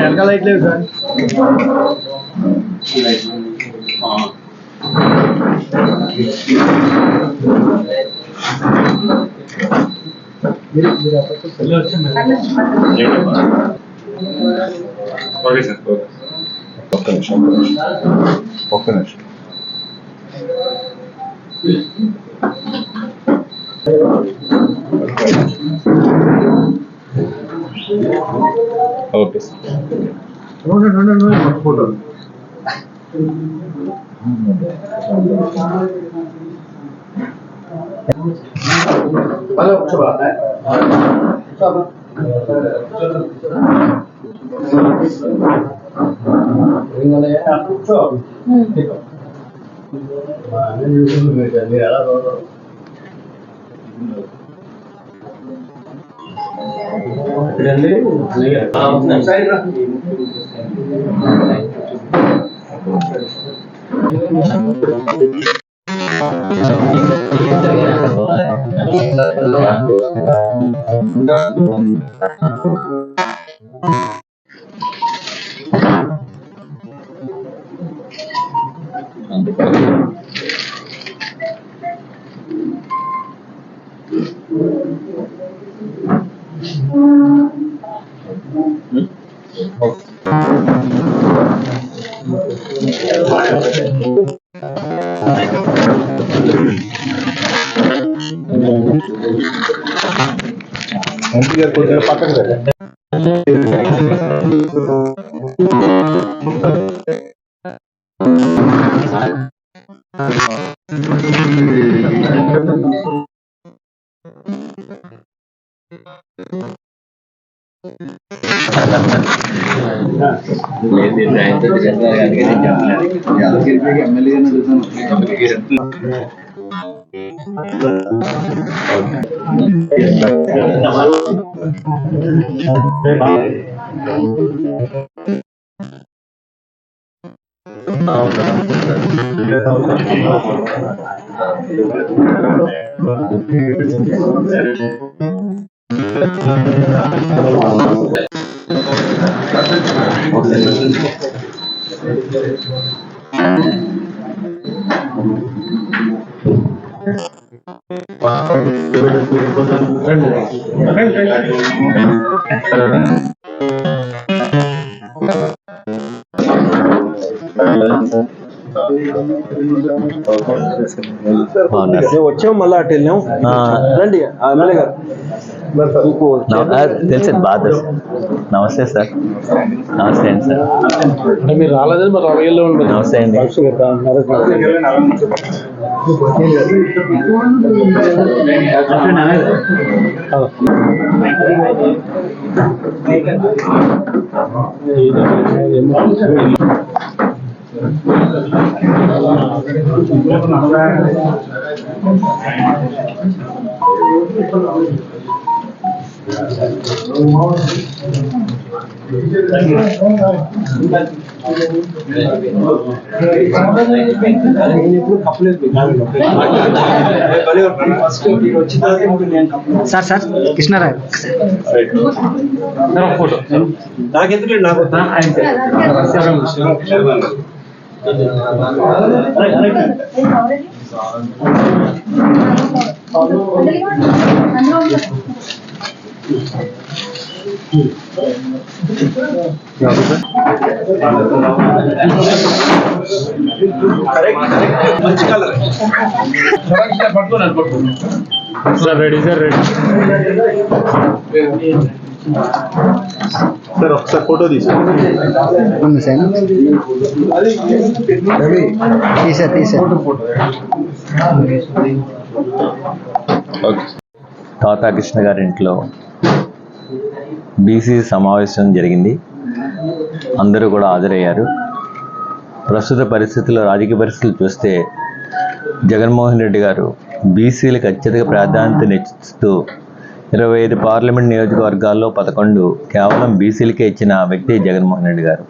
వెనకాల లైట్ లేదు sir. Okay sir. ఒక్క నిమిషం. ఓకే ఫోటో కొంచెం పక్కన వచ్చాము, మళ్ళీ అటు వెళ్ళాం. రండి ఎమ్మెల్యే గారు. తెలిసింది బాధ. నమస్తే సార్. నమస్తే అండి సార్. మీరు రాలేదని మరి అరగల్లో ఉంటుంది. నమస్తే అండి. సార్ సార్ కృష్ణారాయ్ ఫోటో నాకెందుకు నాకు sir ready sir ready sir ఒకసారి ఫోటో తాతా కృష్ణ గారి ఇంట్లో బీసీ సమావేశం జరిగింది. అందరూ కూడా హాజరయ్యారు. ప్రస్తుత పరిస్థితుల్లో, రాజకీయ పరిస్థితులు చూస్తే జగన్మోహన్ రెడ్డి గారు బీసీలకు అత్యధిక ప్రాధాన్యతనిస్తూ 25 పార్లమెంట్ నియోజకవర్గాల్లో 11 కేవలం బీసీలకే ఇచ్చిన వ్యక్తి జగన్మోహన్ రెడ్డి గారు.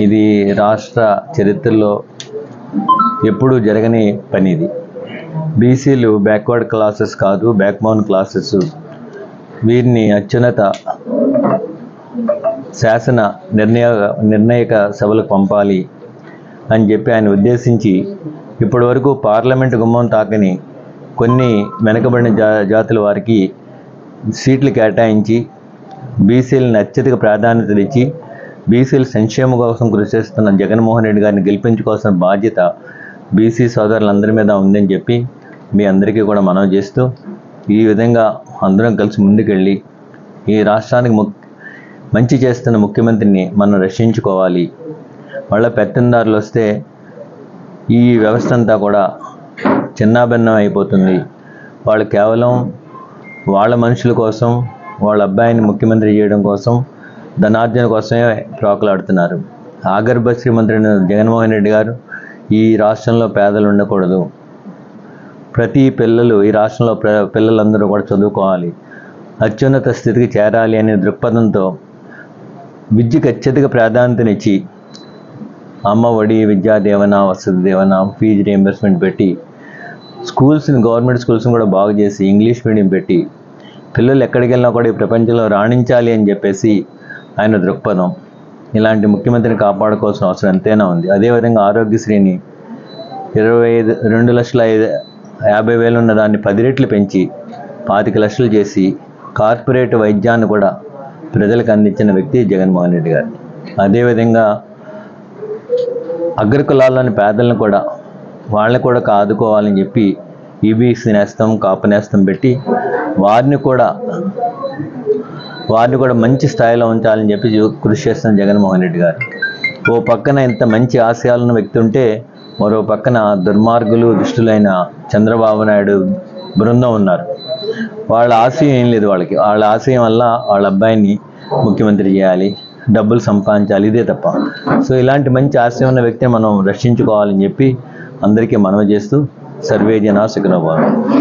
ఇది రాష్ట్ర చరిత్రలో ఎప్పుడూ జరగని పని. ఇది బీసీలు బ్యాక్వర్డ్ క్లాసెస్ కాదు, బ్యాక్బోన్ క్లాసెస్. వీరిని అత్యున్నత శాసన నిర్ణయక సభలకు పంపాలి అని చెప్పి ఆయన ఉద్దేశించి ఇప్పటి వరకు పార్లమెంటు గుమ్మం తాకని కొన్ని వెనుకబడిన జాతుల వారికి సీట్లు కేటాయించి బీసీలను అత్యధిక ప్రాధాన్యత ఇచ్చి బీసీల సంక్షేమం కోసం కృషి చేస్తున్న జగన్మోహన్ రెడ్డి గారిని గెలిపించుకోవాల్సిన బాధ్యత బీసీ సోదరులందరి మీద ఉందని చెప్పి మీ అందరికీ కూడా మనవి చేస్తూ ఈ విధంగా అందరం కలిసి ముందుకెళ్ళి ఈ రాష్ట్రానికి మంచి చేస్తున్న ముఖ్యమంత్రిని మనం రక్షించుకోవాలి. వాళ్ళ పెత్తందారులు వస్తే ఈ వ్యవస్థ అంతా కూడా చిన్నాభిన్నం అయిపోతుంది. వాళ్ళు కేవలం వాళ్ళ మనుషుల కోసం, వాళ్ళ అబ్బాయిని ముఖ్యమంత్రి చేయడం కోసం, ధనార్జన కోసమే ప్రాకులాడుతున్నారు. ఆగర్భ శ్రీమంత్రి జగన్మోహన్ రెడ్డి గారు ఈ రాష్ట్రంలో పేదలు ఉండకూడదు, ప్రతి పిల్లలు ఈ రాష్ట్రంలో పిల్లలందరూ కూడా చదువుకోవాలి, అత్యున్నత స్థితికి చేరాలి అనే దృక్పథంతో విద్యకు అత్యధిక ప్రాధాన్యతనిచ్చి అమ్మ ఒడి, విద్యా దీవెన, వసతి దీవెన, ఫీజు రీయింబర్స్మెంట్ పెట్టి గవర్నమెంట్ స్కూల్స్ని కూడా బాగు చేసి ఇంగ్లీష్ మీడియం పెట్టి పిల్లలు ఎక్కడికి వెళ్ళినా కూడా ఈ ప్రపంచంలో రాణించాలి అని చెప్పేసి ఆయన దృక్పథం. ఇలాంటి ముఖ్యమంత్రిని కాపాడుకోవాల్సిన అవసరం ఎంతైనా ఉంది. అదేవిధంగా ఆరోగ్యశ్రీని 2,50,000 ఉన్న దాన్ని 10 రెట్లు పెంచి 25 లక్షలు చేసి కార్పొరేట్ వైద్యాన్ని కూడా ప్రజలకు అందించిన వ్యక్తి జగన్మోహన్ రెడ్డి గారు. అదేవిధంగా అగ్రకులాల్లోని పేదలను కూడా వాళ్ళని కూడా ఆదుకోవాలని చెప్పి ఈబీసీ నేస్తం, కాపు నేస్తం పెట్టి వారిని కూడా మంచి స్థాయిలో ఉంచాలని చెప్పి కృషి చేస్తున్న జగన్మోహన్ రెడ్డి గారు. ఓ పక్కన ఇంత మంచి ఆశయాలను వ్యక్తి ఉంటే మరో పక్కన దుర్మార్గులు, దుష్టులైన చంద్రబాబు నాయుడు బృందం ఉన్నారు. వాళ్ళ ఆశయం ఏం లేదు. వాళ్ళ ఆశయం వల్ల వాళ్ళ అబ్బాయిని ముఖ్యమంత్రి చేయాలి, డబ్బులు సంపాదించాలి, ఇదే తప్ప. సో ఇలాంటి మంచి ఆశయం ఉన్న వ్యక్తిని మనం రక్షించుకోవాలని చెప్పి అందరికీ మనవి చేస్తూ సర్వే జనా సుఖినో భవంతు.